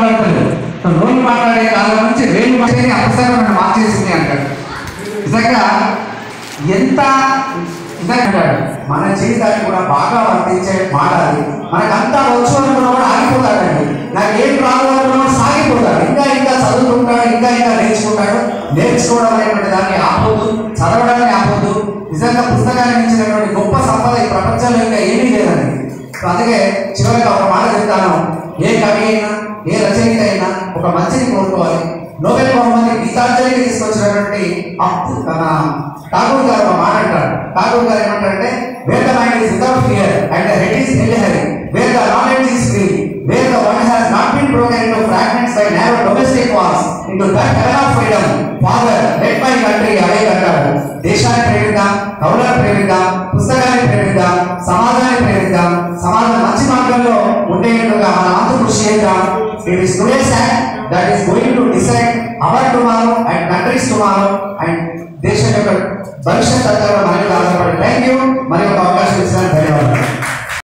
మాట్లాడతలేదు. నోళ్ళు మాట్లాడే కాలం నుంచి వేలు మాట్లాడి అపసరమైన మార్చేసింది అంటాడు. నిజంగా ఎంత అంటాడు మన జీవితాన్ని కూడా బాగా వర్తించే మాడాలి. మనకంతా వచ్చు అనుకున్న కూడా ఆగిపోతాడండి. నాకు ఏం రాదు అనుకున్న సాగిపోతాడు. ఇంకా ఇంకా చదువుకుంటాడు, ఇంకా ఇంకా నేర్చుకుంటాడు. నేర్చుకోవడం అనేటువంటి దాన్ని ఆపొద్దు, చదవడాన్ని ఆపొద్దు. నిజంగా పుస్తకాన్ని ఇచ్చినటువంటి గొప్ప సంపద ఈ ప్రపంచంలో ఇంకా ఏమీ లేదండి. అందుకే చివరిగా ఒక మాట చెప్తాను, ఏ కవి అయినా ఏ రచయిత అయినా ఒక మంచిని కోరుకోవాలి. నోబెల్ బహుమతి గీతాంజలికి తీసుకొచ్చినటువంటి ఠాగూర్ గారు ఒక మాట అంటారు. ఠాగూర్ గారు ఏమంటారంటే, where the mind is without fear and the head is military, where the knowledge is free, where the world has not been broken into fragments by narrow domestic wars into that heaven of freedom father let my country awake అంటారు. దేశాన్ని ప్రేమిద్దాం, కవులను ప్రేమిద్దాం, పుస్తకాన్ని ప్రేమిద్దాం, సమాజాన్ని ప్రేమిద్దాం, సమాజం మంచి మార్గంలో ఉండేట్టుగా మన వంతు కృషి చేద్దాం. It is today's act that is going to decide our tomorrow and country's tomorrow and దేశం యొక్క భవిష్యత్ అంతా మనకి